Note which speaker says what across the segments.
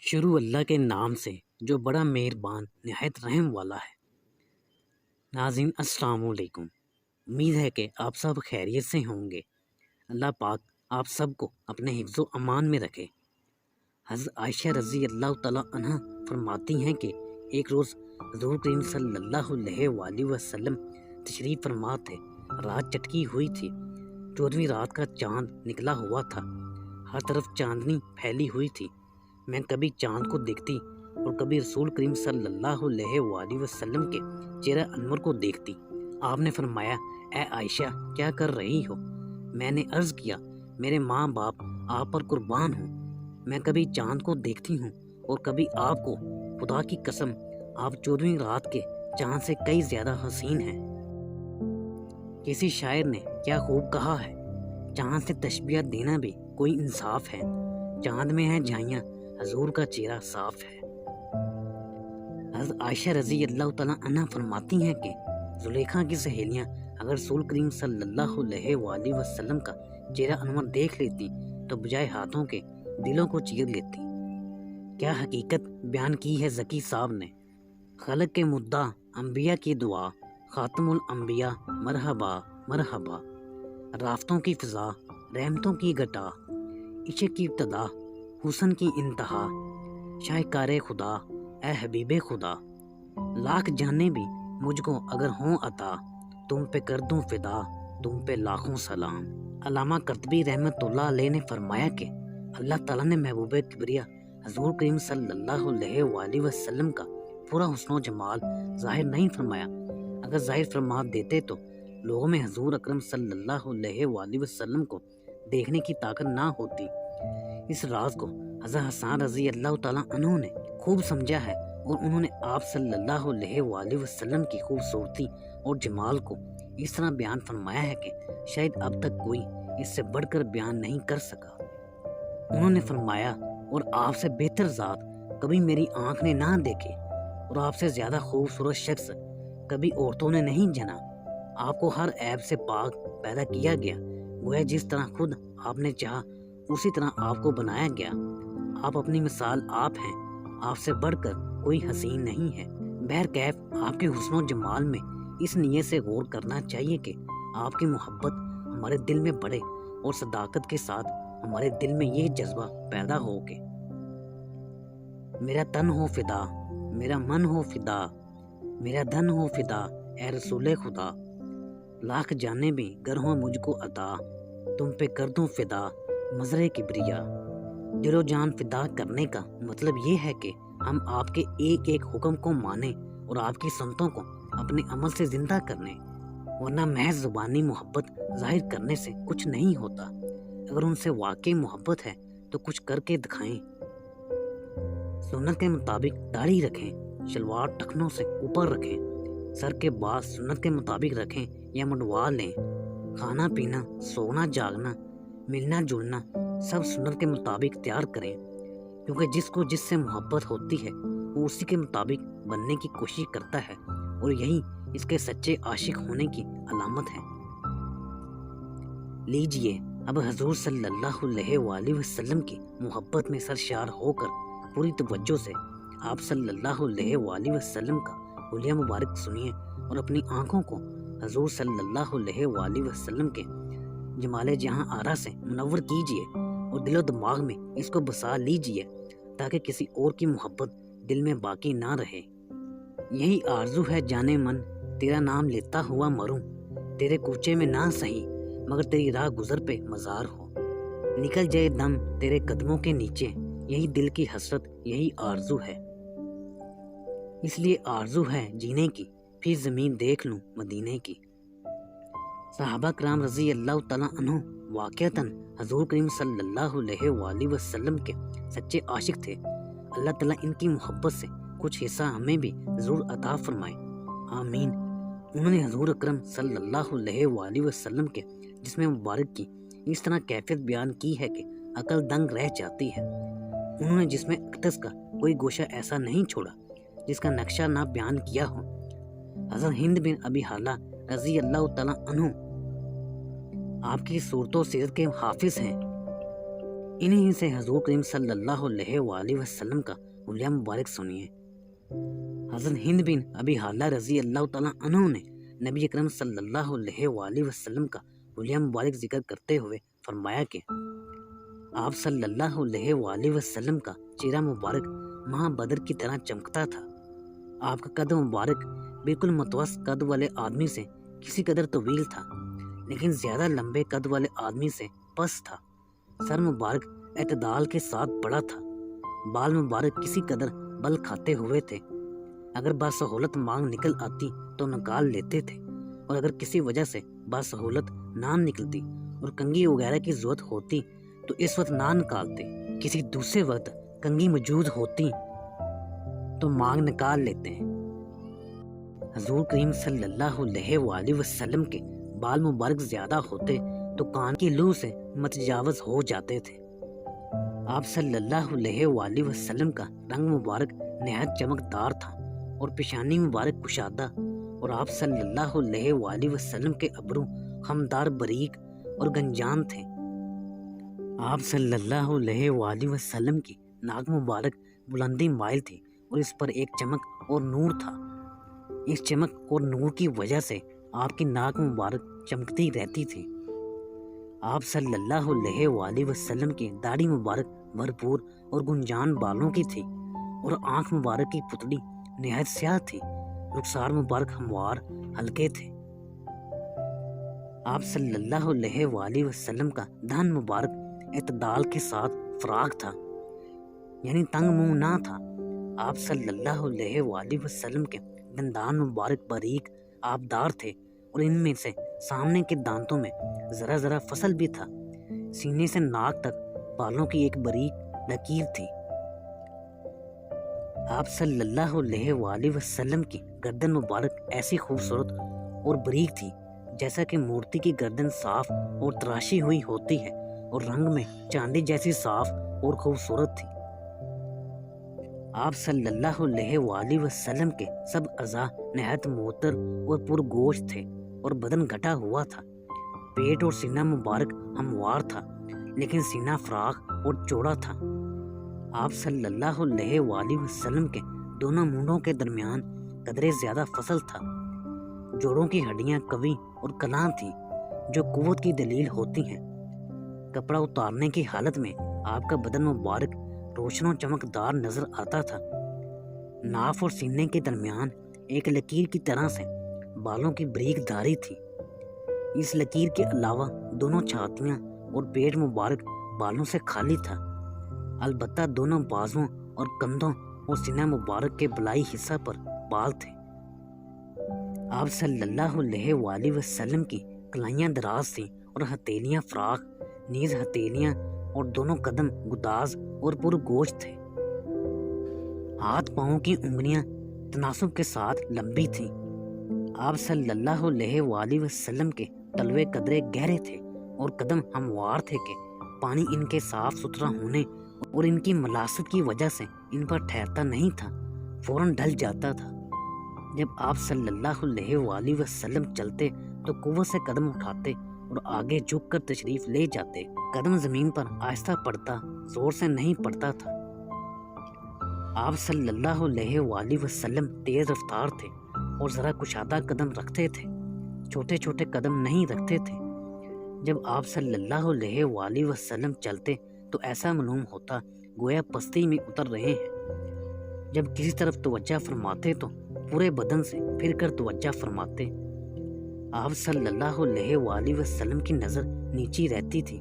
Speaker 1: شروع اللہ کے نام سے جو بڑا مہربان نہایت رحم والا ہے۔ ناظرین السلام علیکم، امید ہے کہ آپ سب خیریت سے ہوں گے۔ اللہ پاک آپ سب کو اپنے حفظ و امان میں رکھے۔ حضرت عائشہ رضی اللہ تعالیٰ عنہ فرماتی ہیں کہ ایک روز حضور کریم صلی اللہ علیہ وآلہ وسلم تشریف فرما تھے۔ رات چٹکی ہوئی تھی، 14ویں رات کا چاند نکلا ہوا تھا، ہر طرف چاندنی پھیلی ہوئی تھی۔ میں کبھی چاند کو دیکھتی اور کبھی رسول کریم صلی اللہ علیہ وآلہ وسلم کے چہرہ انور کو دیکھتی۔ آپ نے فرمایا، اے عائشہ کیا کر رہی ہو؟ میں نے عرض کیا، میرے ماں باپ آپ پر قربان ہوں، میں کبھی چاند کو دیکھتی ہوں اور کبھی آپ کو۔ خدا کی قسم آپ 14ویں رات کے چاند سے کئی زیادہ حسین ہیں۔ کسی شاعر نے کیا خوب کہا ہے، چاند سے تشبیہ دینا بھی کوئی انصاف ہے، چاند میں ہے جھائیاں حضور کا چہرہ صاف ہے۔ حضرت عائشہ رضی اللہ تعالیٰ عنہ فرماتی ہیں کہ زلیخا کی سہیلیاں اگر رسول کریم صلی اللہ علیہ وآلہ وسلم کا چہرہ انور دیکھ لیتی تو بجائے ہاتھوں کے دلوں کو چیر لیتی۔ کیا حقیقت بیان کی ہے ذکی صاحب نے۔ خلق کے مدعا انبیاء کی دعا، خاتم الانبیاء مرحبا مرحبا، رافتوں کی فضا رحمتوں کی گٹا، عشق کی ابتدا حسن کی انتہا، شاہکار خدا اے حبیب خدا، لاکھ جانے بھی مجھ کو اگر ہوں عطا، تم پہ کر دوں فدا، تم پہ لاکھوں سلام۔ علامہ قرطبی رحمۃ اللہ علیہ نے فرمایا کہ اللہ تعالیٰ نے محبوب کبریا حضور کریم صلی اللہ علیہ وآلہ وسلم کا پورا حسن و جمال ظاہر نہیں فرمایا۔ اگر ظاہر فرما دیتے تو لوگوں میں حضور اکرم صلی اللہ علیہ وآلہ وسلم کو دیکھنے کی طاقت نہ ہوتی۔ اس راز کو حضرت حسان رضی اللہ تعالیٰ عنہ نے خوب سمجھا ہے اور انہوں نے آپ صلی اللہ علیہ وآلہ وسلم کی خوبصورتی اور جمال کو اس طرح بیان فرمایا ہے کہ شاید اب تک کوئی اس سے بڑھ کر بیان نہیں کر سکا۔ انہوں نے فرمایا، اور آپ سے بہتر ذات کبھی میری آنکھ نے نہ دیکھے اور آپ سے زیادہ خوبصورت شخص کبھی عورتوں نے نہیں جنا۔ آپ کو ہر عیب سے پاک پیدا کیا گیا، گویا جس طرح خود آپ نے چاہا اسی طرح آپ کو بنایا گیا۔ آپ اپنی مثال آپ ہیں، آپ سے بڑھ کر کوئی حسین نہیں ہے۔ بہرکیف آپ کے حسن و جمال میں اس نیت سے غور کرنا چاہیے کہ آپ کی محبت ہمارے دل میں بڑھے اور صداقت کے ساتھ ہمارے دل میں یہ جذبہ پیدا ہو کہ میرا تن ہو فدا، میرا من ہو فدا، میرا دھن ہو فدا اے رسول خدا، لاکھ جانے بھی گر ہوں مجھ کو عطا، تم پہ کر دوں فدا مظہر کبریا۔ دل و جان فدا کرنے کا مطلب یہ ہے کہ ہم آپ کے ایک ایک حکم کو مانیں اور آپ کی سنتوں کو اپنے عمل سے زندہ کرنے، ورنہ محض زبانی محبت ظاہر کرنے سے کچھ نہیں ہوتا۔ اگر ان سے واقعی محبت ہے تو کچھ کر کے دکھائیں۔ سنت کے مطابق داڑھی رکھیں، شلوار ٹخنوں سے اوپر رکھیں، سر کے بال سنت کے مطابق رکھیں یا منڈوا لیں، کھانا پینا سونا جاگنا ملنا جلنا سب سنت کے مطابق تیار کریں، کیونکہ جس کو جس سے محبت ہوتی ہے وہ اسی کے مطابق بننے کی کوشش کرتا ہے، اور یہی اس کے سچے عاشق ہونے کی علامت ہے۔ لیجئے اب حضور صلی اللہ علیہ وآلہ وسلم کی محبت میں سرشار ہو کر پوری توجہ سے آپ صلی اللہ علیہ وآلہ وسلم کا حلیہ مبارک سنیے اور اپنی آنکھوں کو حضور صلی اللہ علیہ وآلہ وسلم کے جمال جہاں آرا سے منور کیجئے اور دل و دماغ میں اس کو بسا لیجئے تاکہ کسی اور کی محبت دل میں باقی نہ رہے۔ یہی آرزو ہے جانے من، تیرا نام لیتا ہوا مروں، تیرے کوچے میں نہ سہی مگر تیری راہ گزر پہ مزار ہو، نکل جائے دم تیرے قدموں کے نیچے، یہی دل کی حسرت یہی آرزو ہے۔ اس لیے آرزو ہے جینے کی، پھر زمین دیکھ لوں مدینے کی۔ صحابہ کرام رضی اللہ تعالیٰ عنہ واقعتاً حضور کریم صلی اللہ علیہ وآلہ وسلم کے سچے عاشق تھے۔ اللہ تعالیٰ ان کی محبت سے کچھ حصہ ہمیں بھی ضرور عطا فرمائے، آمین۔ انہوں نے حضور اکرم صلی اللہ علیہ وآلہ وسلم کے جسم مبارک کی اس طرح کیفیت بیان کی ہے کہ عقل دنگ رہ جاتی ہے۔ انہوں نے جسم اقدس کا کوئی گوشہ ایسا نہیں چھوڑا جس کا نقشہ نہ بیان کیا ہو۔ حضرت ہند بن ابی حالہ رضی اللہ تعالیٰ عنہ آپ کی صورت و سیرت کے حافظ ہیں۔ انہیں سے حضور کریم صلی اللہ علیہ وآلہ وسلم کا حلیہ مبارک سنیے۔ حضرت ہند بن ابی حالہ رضی اللہ تعالیٰ عنہ نے نبی اکرم صلی اللہ علیہ وآلہ وسلم کا حلیہ مبارک ذکر کرتے ہوئے فرمایا کہ آپ صلی اللہ علیہ وآلہ وسلم کا چہرہ مبارک ماہ بدر کی طرح چمکتا تھا۔ آپ کا قد مبارک بالکل متوسط قد والے آدمی سے کسی قدر طویل تھا، لیکن زیادہ لمبے قد والے آدمی سے پست تھا۔ سر مبارک اعتدال کے ساتھ بڑا تھا۔ بال مبارک کسی قدر بل کھاتے ہوئے تھے۔ اگر باسہولت مانگ نکل آتی تو نکال لیتے تھے، اور اگر کسی وجہ سے باسہولت نہ نکلتی اور کنگھی وغیرہ کی ضرورت ہوتی تو اس وقت نہ نکالتے، کسی دوسرے وقت کنگھی موجود ہوتی تو مانگ نکال لیتے ہیں۔ حضور کریم صلی اللہ علیہ وآلہ وسلم کے بال مبارک زیادہ ہوتے تو کان کی لو سے متجاوز ہو جاتے تھے۔ آپ صلی اللہ علیہ وآلہ وسلم کا رنگ مبارک نہایت چمکدار تھا اور پیشانی مبارک کشادہ، اور آپ صلی اللہ علیہ وآلہ وسلم کے ابرو خمدار باریک اور گنجان تھے۔ آپ صلی اللہ علیہ وآلہ وسلم کی ناک مبارک بلندی مائل تھی اور اس پر ایک چمک اور نور تھا۔ اس چمک اور نور کی وجہ سے آپ کی ناک مبارک چمکتی رہتی تھی۔ آپ صلی اللہ علیہ وآلہ وسلم کی داڑھی مبارک بھرپور اور گنجان بالوں کی تھی، اور آنکھ مبارک کی پتلی نہایت سیاہ تھی۔ رخسار مبارک ہموار ہلکے تھے۔ آپ صلی اللہ علیہ وآلہ وسلم کا دہن مبارک اعتدال کے ساتھ فراخ تھا، یعنی تنگ منہ نہ تھا۔ آپ صلی اللہ علیہ وآلہ وسلم کے دندان مبارک باریک آبدار تھے، اور ان میں سے سامنے کے دانتوں میں ذرا ذرا فصل بھی تھا۔ سینے سے ناک تک بالوں کی ایک باریک لکیر تھی۔ آپ صلی اللہ علیہ وآلہ وسلم کی گردن مبارک ایسی خوبصورت اور باریک تھی جیسا کہ مورتی کی گردن صاف اور تراشی ہوئی ہوتی ہے، اور رنگ میں چاندی جیسی صاف اور خوبصورت تھی۔ آپ صلی اللہ علیہ وآلہ وسلم کے سب اعضاء نہایت معطر اور پرگوشت تھے، اور بدن گھٹا ہوا تھا۔ پیٹ اور سینہ مبارک ہموار تھا، لیکن سینہ فراخ اور چوڑا تھا۔ آپ صلی اللہ علیہ وآلہ وسلم کے دونوں مونڈوں کے درمیان قدرے زیادہ فصل تھا۔ جوڑوں کی ہڈیاں قوی اور کلاں تھیں، جو قوت کی دلیل ہوتی ہیں۔ کپڑا اتارنے کی حالت میں آپ کا بدن مبارک روشن و چمکدار نظر آتا تھا۔ ناف اور سینے کے درمیان ایک لکیر کی طرح سے بالوں کی باریک دھاری تھی۔ اس لکیر کے علاوہ دونوں چھاتیاں اور پیٹ مبارک بالوں سے خالی تھا، البتہ دونوں بازوؤں اور کندھوں اور سینہ مبارک کے بلائی حصہ پر بال تھے۔ آپ صلی اللہ علیہ وآلہ وسلم کی کلائیاں دراز تھیں اور ہتھیلیاں فراخ، نیز ہتھیلیاں اور دونوں قدم گداز اور پرگوشت تھے۔ ہاتھ پاؤں کی انگلیاں تناسب کے ساتھ لمبی تھیں۔ آپ صلی اللہ علیہ وآلہ وسلم کے تلوے قدرے گہرے تھے اور قدم ہموار تھے کہ پانی ان کے صاف ستھرا ہونے اور ان کی ملاست کی وجہ سے ان پر ٹھہرتا نہیں تھا، فوراً ڈھل جاتا تھا۔ جب آپ صلی اللہ علیہ وآلہ وسلم چلتے تو قوت سے قدم اٹھاتے اور آگے جھک کر تشریف لے جاتے۔ قدم زمین پر آہستہ پڑتا، زور سے نہیں پڑتا تھا۔ آپ صلی اللہ علیہ وآلہ وسلم تیز رفتار تھے اور ذرا کشادہ قدم رکھتے تھے، چھوٹے چھوٹے قدم نہیں رکھتے تھے۔ جب آپ صلی اللہ علیہ وآلہ وسلم چلتے تو ایسا معلوم ہوتا گویا پستی میں اتر رہے ہیں۔ جب کسی طرف توجہ فرماتے تو پورے بدن سے پھر کر توجہ فرماتے۔ آپ صلی اللہ علیہ وآلہ وسلم کی نظر نیچی رہتی تھی۔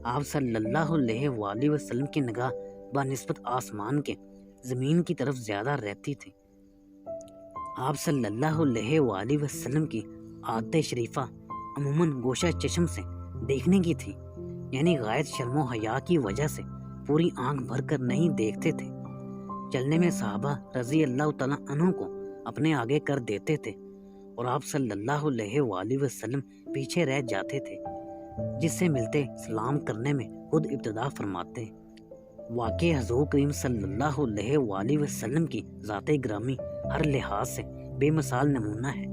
Speaker 1: آپ صلی اللہ علیہ وآلہ وسلم کی نگاہ بنسبت آسمان کے زمین کی طرف زیادہ رہتی تھی۔ آپ صلی اللہ علیہ وآلہ وسلم کی عادت شریفہ عموماً گوشہ چشم سے دیکھنے کی تھی، یعنی غائب شرم و حیا کی وجہ سے پوری آنکھ بھر کر نہیں دیکھتے تھے۔ چلنے میں صحابہ رضی اللہ تعالیٰ عنہ کو اپنے آگے کر دیتے تھے اور آپ صلی اللہ علیہ وآلہ وسلم پیچھے رہ جاتے تھے، جس سے ملتے سلام کرنے میں خود ابتدا فرماتے۔ واقع حضور کریم صلی اللہ علیہ وآلہ وسلم کی ذات گرامی ہر لحاظ سے بے مثال نمونہ ہے۔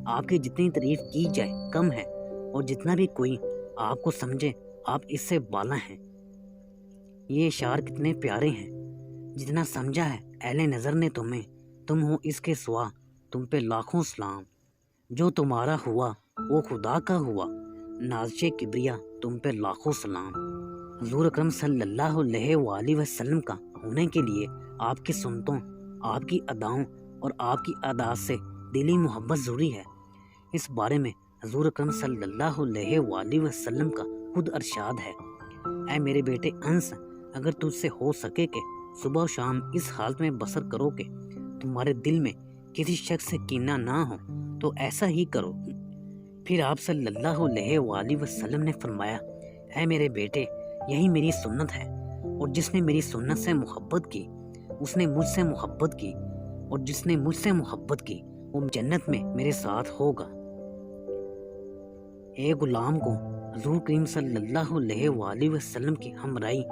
Speaker 1: آپ کی جتنی تعریف کی جائے کم ہے، اور جتنا بھی کوئی آپ کو سمجھے آپ اس سے بالا ہیں۔ یہ اشعار کتنے پیارے ہیں۔ جتنا سمجھا ہے اہل نظر نے تمہیں، تم ہو اس کے سوا، تم پہ لاکھوں سلام۔ جو تمہارا ہوا وہ خدا کا ہوا، نازش کبریا تم پہ لاکھوں سلام۔ حضور اکرم صلی اللہ علیہ وآلہ وسلم کا ہونے کے لیے آپ کی سنتوں، آپ کی اداؤں اور آپ کی عادات سے دلی محبت ضروری ہے۔ اس بارے میں حضور اکرم صلی اللہ علیہ وآلہ وسلم کا خود ارشاد ہے، اے میرے بیٹے انس، اگر تجھ سے ہو سکے کہ صبح و شام اس حالت میں بسر کرو کہ تمہارے دل میں کسی شخص سے کینہ نہ ہو تو ایسا ہی کرو۔ پھر آپ صلی اللہ علیہ وآلہ وسلم نے فرمایا، اے میرے بیٹے، یہی میری سنت ہے، اور جس نے میری سنت سے محبت کی اس نے مجھ سے محبت کی، اور جس نے مجھ سے محبت کی وہ جنت میں میرے ساتھ ہوگا۔ اے غلام کو حضور کریم صلی اللہ علیہ وآلہ وسلم کی ہمراہی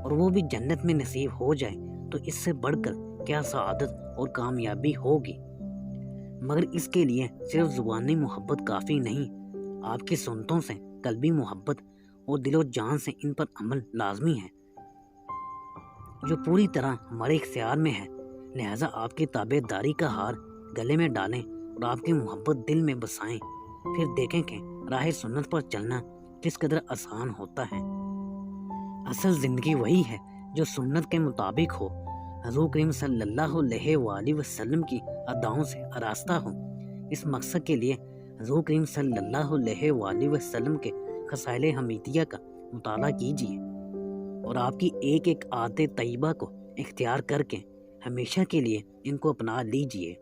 Speaker 1: اور وہ بھی جنت میں نصیب ہو جائے تو اس سے بڑھ کر کیا سعادت اور کامیابی ہوگی۔ مگر اس کے لیے صرف زبانی محبت کافی نہیں، آپ کی سنتوں سے قلبی محبت اور دل و جان سے ان پر عمل لازمی ہے، جو پوری طرح ہمارے اختیار میں ہے۔ لہٰذا آپ کی تابع داری کا ہار گلے میں ڈالیں اور آپ کی محبت دل میں بسائیں، پھر دیکھیں کہ راہ سنت پر چلنا کس قدر آسان ہوتا ہے۔ اصل زندگی وہی ہے جو سنت کے مطابق ہو، حضور کریم صلی اللہ علیہ وآلہ وسلم کی اداؤں سے آراستہ ہو۔ اس مقصد کے لیے حضور کریم صلی اللہ علیہ وآلہ وسلم کے خصائل حمیدیہ کا مطالعہ کیجیے اور آپ کی ایک ایک عادت طیبہ کو اختیار کر کے ہمیشہ کے لیے ان کو اپنا لیجیے۔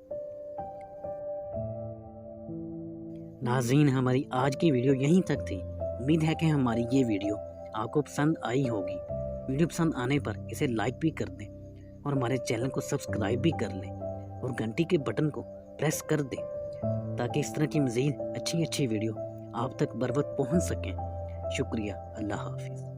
Speaker 1: ناظرین، ہماری آج کی ویڈیو یہیں تک تھی۔ امید ہے کہ ہماری یہ ویڈیو آپ کو پسند آئی ہوگی۔ ویڈیو پسند آنے پر اسے لائک بھی کر دیں اور ہمارے چینل کو سبسکرائب بھی کر لیں اور گھنٹی کے بٹن کو پریس کر دیں تاکہ اس طرح کی مزید اچھی ویڈیو آپ تک بر وقت پہنچ سکیں۔ شکریہ، اللہ حافظ۔